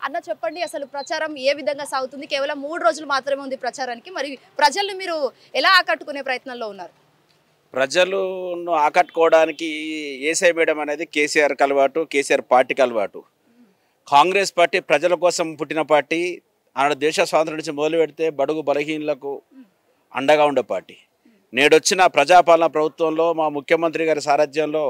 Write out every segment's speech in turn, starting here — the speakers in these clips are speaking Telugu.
అన్న చెప్పండి అసలు ప్రచారం ఏ విధంగా సాగుతుంది? కేవలం 3 రోజులు మాత్రమే ఉంది ప్రచారానికి. మరి ప్రజల్ని మీరు ఎలా ఆకట్టుకునే ప్రయత్నంలో ఉన్నారు? ప్రజలను ఆకట్టుకోవడానికి ఏసై మేడం అనేది కేసీఆర్కి అలవాటు, కేసీఆర్ పార్టీకి అలవాటు. కాంగ్రెస్ పార్టీ ప్రజల కోసం పుట్టిన పార్టీ. ఆనాడు దేశ స్వాతంత్రం నుంచి మొదలు పెడితే బడుగు బలహీనలకు అండగా ఉండే పార్టీ. నేడొచ్చిన ప్రజాపాలన ప్రభుత్వంలో మా ముఖ్యమంత్రి గారి సారథ్యంలో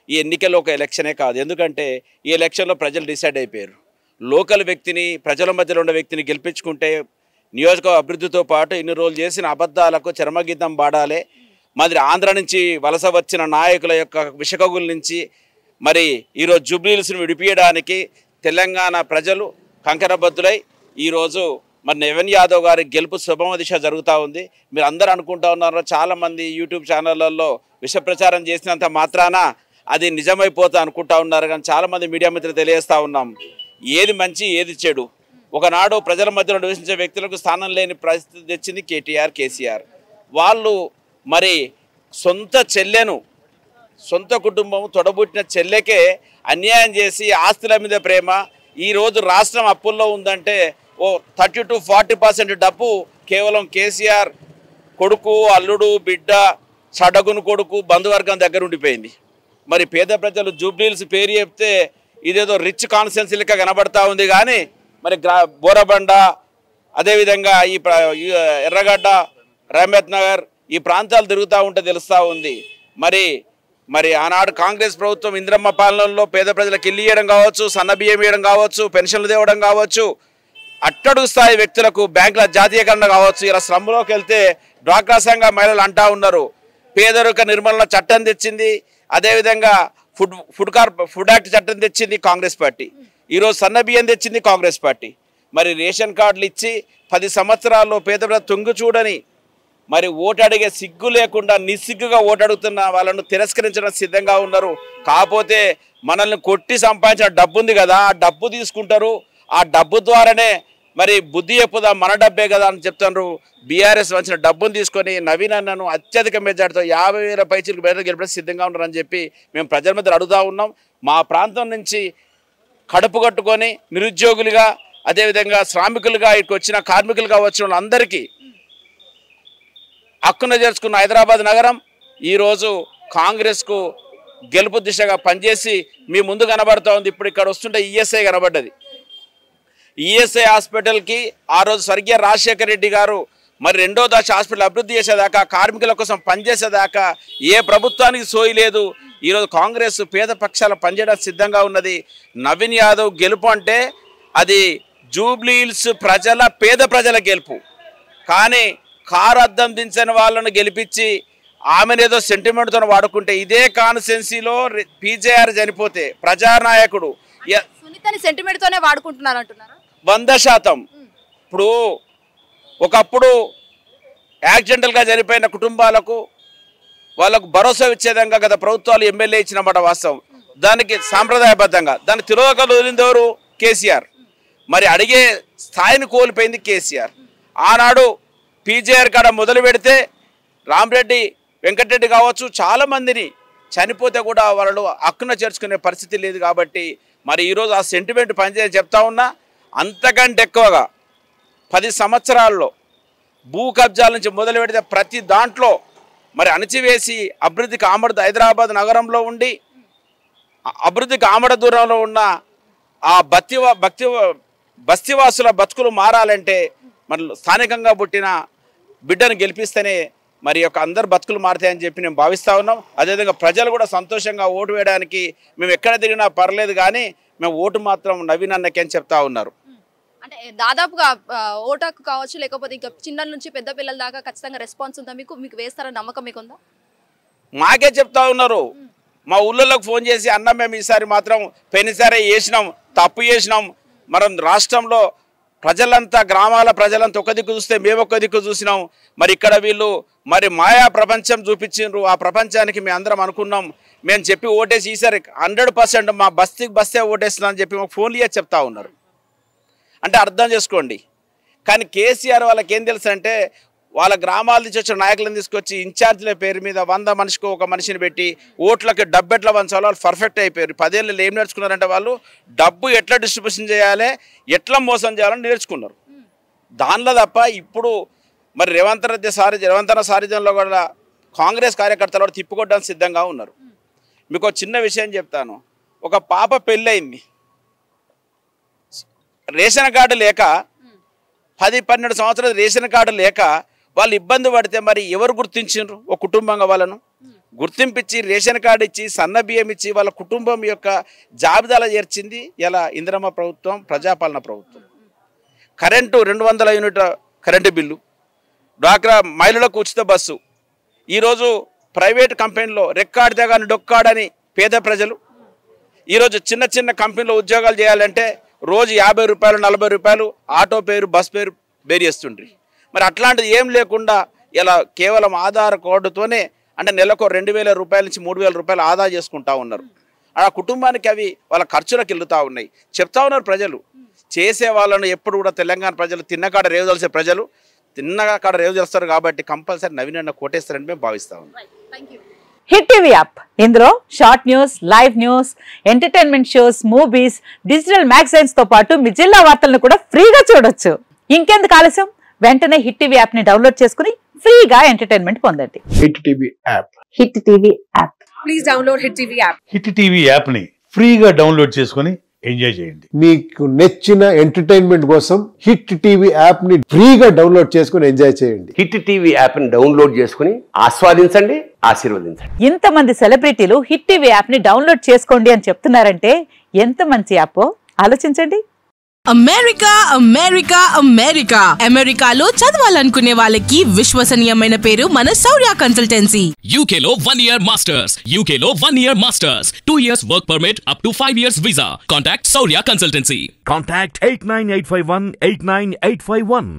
ఈ ఎన్నికల్లో ఒక ఎలక్షనే కాదు. ఎందుకంటే ఈ ఎలక్షన్లో ప్రజలు డిసైడ్ అయిపోయారు. లోకల్ వ్యక్తిని, ప్రజల మధ్యలో ఉండే వ్యక్తిని గెలిపించుకుంటే నియోజకవర్గ అభివృద్ధితో పాటు ఇన్ని రోజులు చేసిన అబద్ధాలకు చర్మగీతం పాడాలి. మరి ఆంధ్ర నుంచి వలస వచ్చిన నాయకుల యొక్క విషకగుల నుంచి మరి ఈరోజు జూబ్లీహిల్స్ను విడిపించడానికి తెలంగాణ ప్రజలు కంకరబద్దులై ఈరోజు మరి నవీన్ యాదవ్ గారి గెలుపు శుభమ దిశ జరుగుతూ ఉంది. మీరు అందరూ అనుకుంటా ఉన్నారు, చాలామంది యూట్యూబ్ ఛానళ్ళల్లో విష ప్రచారం చేసినంత మాత్రాన అది నిజమైపోతా అనుకుంటా ఉన్నారు. కానీ చాలామంది మీడియా మిత్రులు తెలియజేస్తూ ఉన్నాం, ఏది మంచి ఏది చెడు. ఒకనాడు ప్రజల మధ్యలో నివసించే వ్యక్తులకు స్థానం లేని పరిస్థితి తెచ్చింది కేటీఆర్, కేసీఆర్. వాళ్ళు మరి సొంత చెల్లెను, సొంత కుటుంబం తొడబుట్టిన చెల్లెకే అన్యాయం చేసి ఆస్తుల మీద ప్రేమ. ఈరోజు రాష్ట్రం అప్పుల్లో ఉందంటే ఓ 30 to 40% డబ్బు కేవలం కేసీఆర్ కొడుకు, అల్లుడు, బిడ్డ, సడగును కొడుకు, బంధువర్గం దగ్గర ఉండిపోయింది. మరి పేద ప్రజలు జూబ్లీహిల్స్ పేరు చెప్తే ఇదేదో రిచ్ కాన్స్టిట్యున్సీ లెక్క కనబడతా ఉంది. కానీ మరి బోరబండ, అదేవిధంగా ఈ ఎర్రగడ్డ, రహమత్ నగర్ ఈ ప్రాంతాలు తిరుగుతూ ఉంటే తెలుస్తూ ఉంది. మరి ఆనాడు కాంగ్రెస్ ప్రభుత్వం ఇంద్రమ్మ పాలనలో పేద ప్రజలకు ఇల్లు ఇవ్వడం కావచ్చు, సన్నబియ్యం ఇవ్వడం కావచ్చు, పెన్షన్లు తేవడం కావచ్చు, అట్టడుగు స్థాయి వ్యక్తులకు బ్యాంకుల జాతీయకరణ కావచ్చు. ఇలా శ్రమలోకి వెళ్తే డ్వాక్రా సంఘ మహిళలు అంటూ ఉన్నారు. పేదరిక నిర్మూలన చట్టం తెచ్చింది, అదేవిధంగా ఫుడ్ యాక్ట్ చట్టం తెచ్చింది కాంగ్రెస్ పార్టీ. ఈరోజు సన్నబియ్యం తెచ్చింది కాంగ్రెస్ పార్టీ. మరి రేషన్ కార్డులు ఇచ్చి 10 సంవత్సరాల్లో పేద ప్రజలు తొంగి చూడని మరి ఓటు అడిగే సిగ్గు లేకుండా నిస్సిగ్గుగా ఓటు అడుగుతున్న వాళ్ళను తిరస్కరించడం సిద్ధంగా ఉన్నారు. కాకపోతే మనల్ని కొట్టి సంపాదించిన డబ్బు ఉంది కదా, ఆ డబ్బు తీసుకుంటారు. ఆ డబ్బు ద్వారానే మరి బుద్ధి చెప్పుదా, మన డబ్బే కదా అని చెప్తున్నారు. బీఆర్ఎస్ వచ్చిన డబ్బును తీసుకొని నవీన్ అన్నను అత్యధిక మెజార్టీతో 50,000 పైచీలకు బయటకు గెలిపడం సిద్ధంగా ఉన్నారని చెప్పి మేము ప్రజల మధ్య అడుగుతూ ఉన్నాం. మా ప్రాంతం నుంచి కడుపు కట్టుకొని నిరుద్యోగులుగా, అదేవిధంగా శ్రామికులుగా, ఇక్కడికి వచ్చిన కార్మికులుగా వచ్చిన వాళ్ళందరికీ హక్కున చేర్చుకున్న హైదరాబాద్ నగరం ఈరోజు కాంగ్రెస్కు గెలుపు దిశగా పనిచేసి మీ ముందు కనబడుతూ ఉంది. ఇప్పుడు ఇక్కడ వస్తుంటే ఈఎస్ఐ కనబడ్డది. ఈఎస్ఐ హాస్పిటల్కి ఆ రోజు స్వర్గీయ రాజశేఖర రెడ్డి గారు మరి 2వ దశ హాస్పిటల్ అభివృద్ధి చేసేదాకా, కార్మికుల కోసం పనిచేసేదాకా ఏ ప్రభుత్వానికి సోయి లేదు. ఈరోజు కాంగ్రెస్ పేద పక్షాల పనిచేయడానికి సిద్ధంగా ఉన్నది. నవీన్ యాదవ్ గెలుపు అంటే అది జూబ్లీహిల్స్ పేద ప్రజల గెలుపు. కానీ కారు అద్దం దించని వాళ్ళను గెలిపించి ఆమెనేదో సెంటిమెంట్తో వాడుకుంటే, ఇదే కాన్స్టిట్యున్సీలో పీజేఆర్ చనిపోతే ప్రజానాయకుడు సునీతని సెంటిమెంట్తోనే వాడుకుంటున్నారు అంటున్నారా? 100%. ఇప్పుడు ఒకప్పుడు యాక్సిడెంటల్గా చనిపోయిన కుటుంబాలకు వాళ్ళకు భరోసా ఇచ్చేదంగా గత ప్రభుత్వాలు ఎమ్మెల్యే ఇచ్చినమాట వాస్తవం. దానికి సాంప్రదాయబద్ధంగా దాన్ని తిరోగకలు వదిలింది ఎవరు? కేసీఆర్. మరి అడిగే స్థాయిని కోల్పోయింది కేసీఆర్. ఆనాడు పీజేఆర్ కాడ మొదలు పెడితే రామరెడ్డి, వెంకటరెడ్డి కావచ్చు, చాలామందిని చనిపోతే కూడా వాళ్ళు హక్కున చేర్చుకునే పరిస్థితి లేదు. కాబట్టి మరి ఈరోజు ఆ సెంటిమెంట్ పనిచేసి చెప్తా ఉన్నా. అంతకంటే ఎక్కువగా 10 సంవత్సరాల్లో భూ కబ్జాల నుంచి మొదలు పెడితే ప్రతి దాంట్లో మరి అణచివేసి అభివృద్ధికి హైదరాబాద్ నగరంలో ఉండి అభివృద్ధికి ఆమడ దూరంలో ఉన్న ఆ బస్తీవాసుల బతుకులు మారాలంటే మరి స్థానికంగా పుట్టిన బిడ్డను గెలిపిస్తేనే మరి యొక్క అందరు బతుకులు మారుతాయని చెప్పి మేము భావిస్తూ ఉన్నాం. అదేవిధంగా ప్రజలు కూడా సంతోషంగా ఓటు వేయడానికి మేము ఎక్కడ తిరిగినా పర్లేదు, కానీ మేము ఓటు మాత్రం నవీన్ అన్నకే అని చెప్తా ఉన్నారు. అంటే దాదాపుగా ఓటుకు కావచ్చు, లేకపోతే ఇంకా చిన్న నుంచి పెద్ద పిల్లల దాకా ఖచ్చితంగా రెస్పాన్స్ ఉందా? మీకు వేస్తారని నమ్మకం మీకుందా? మాకే చెప్తా ఉన్నారు. మా ఊళ్ళోకి ఫోన్ చేసి, అన్న మేము ఈసారి మాత్రం పోయినసారి చేసినాం, తప్పు చేసినాం, మనం రాష్ట్రంలో ప్రజలంతా, గ్రామాల ప్రజలంతా ఒక దిక్కు చూస్తే మేము ఒక దిక్కు చూసినాం, మరి ఇక్కడ వీళ్ళు మరి మాయా ప్రపంచం చూపించిండ్రు, ఆ ప్రపంచానికి మేము అందరం అనుకున్నాం, మేము చెప్పి ఓటేసి ఈసారి 100% మా బస్తే ఓటేస్తున్నాం అని చెప్పి మాకు ఫోన్లు చేసి చెప్తా ఉన్నారు. అంటే అర్థం చేసుకోండి. కానీ కేసీఆర్ వాళ్ళకి ఏం తెలుసు అంటే వాళ్ళ గ్రామాల నుంచి వచ్చిన నాయకులను తీసుకొచ్చి ఇన్ఛార్జీల పేరు మీద 100 మనిషికి ఒక మనిషిని పెట్టి ఓట్లకి డబ్బు ఎట్లా పంచాలో వాళ్ళు పర్ఫెక్ట్ అయిపోయారు. 10 ఏళ్ళు ఏం నేర్చుకున్నారంటే వాళ్ళు డబ్బు ఎట్లా డిస్ట్రిబ్యూషన్ చేయాలి, ఎట్లా మోసం చేయాలని నేర్చుకున్నారు. దానిలో తప్ప ఇప్పుడు మరి రేవంత్ అన్న సారథ్యంలో కూడా కాంగ్రెస్ కార్యకర్తలు కూడా తిప్పుకోవడానికి సిద్ధంగా ఉన్నారు. మీకు ఒక చిన్న విషయం చెప్తాను. ఒక పాప పెళ్ళయింది, రేషన్ కార్డు లేక 10-12 సంవత్సరాలు రేషన్ కార్డు లేక వాళ్ళు ఇబ్బంది పడితే మరి ఎవరు గుర్తించారు? ఒక కుటుంబంగా వాళ్ళను గుర్తింపించి రేషన్ కార్డు ఇచ్చి సన్న బియ్యం ఇచ్చి వాళ్ళ కుటుంబం యొక్క జాబితాలో చేర్చింది ఇలా ఇందిరమ్మ ప్రభుత్వం, ప్రజాపాలన ప్రభుత్వం. కరెంటు 200 యూనిట్ కరెంటు బిల్లు, డ్వాక్రా మహిళలకు ఉచిత బస్సు. ఈరోజు ప్రైవేట్ కంపెనీలో రెక్కాడితే కానీ డొక్కాడని పేద ప్రజలు ఈరోజు చిన్న చిన్న కంపెనీలో ఉద్యోగాలు చేయాలంటే రోజు 50 రూపాయలు 40 రూపాయలు ఆటో పేరు బస్ పేరు బేరిస్తుండ్రి. మరి అట్లాంటిది ఏం లేకుండా ఇలా కేవలం ఆధార్ కార్డుతోనే అంటే నెలకు 2,000 రూపాయల నుంచి 3,000 రూపాయలు ఆదా చేసుకుంటా ఉన్నారు. ఆ కుటుంబానికి అవి వాళ్ళ ఖర్చులకు వెళ్తూ ఉన్నాయి. చెప్తా ఉన్నారు ప్రజలు. చేసే వాళ్ళను ఎప్పుడు కూడా తెలంగాణ ప్రజలు తిన్నకాడ రేవుదలిసే ప్రజలు తిన్నకాడ రేవుదలుస్తారు కాబట్టి కంపల్సరీ నవీన్ కోటేస్తారని మేము భావిస్తా ఉన్నాం. హిట్ టీవీ యాప్, ఇందులో short news, live news, entertainment shows, movies, digital magazines తో పాటు మీ జిల్లా వార్తలను కూడా ఫ్రీగా చూడొచ్చు. ఇంకెందుకు ఆలస్యం, వెంటనే హిట్ టీవీ యాప్ ని డౌన్లోడ్ చేసుకుని ఫ్రీగా ఎంటర్టైన్మెంట్ పొందండి. Hit TV app. Hit TV app. Please download hit TV app. Hit TV app ని ఫ్రీగా డౌన్లోడ్ చేసుకుని ఎంజాయ్ చేయండి. మీకు నచ్చిన ఎంటర్టైన్మెంట్ కోసం హిట్ టీవీ యాప్ ని ఫ్రీగా డౌన్లోడ్ చేసుకుని ఎంజాయ్ చేయండి. హిట్ టీవీ యాప్ ని డౌన్లోడ్ చేసుకుని ఆస్వాదించండి, ఆశీర్వదించండి. ఇంతమంది సెలబ్రిటీలు హిట్ టీవీ యాప్ ని డౌన్లోడ్ చేసుకోండి అని చెప్తున్నారంటే ఎంత మంచి యాప్ ఆలోచించండి. అమెరికా అమెరికా అమెరికా అమెరికాలో చదవాలనుకునే వాళ్ళకి విశ్వసనీయమైన పేరు మన శౌర్య కన్సల్టెన్సీ. UK లో 1 year masters, UK లో 1 year masters, 2 years work permit up to 5 years visa. Contact Saurya Consultancy. Contact 89851 89851.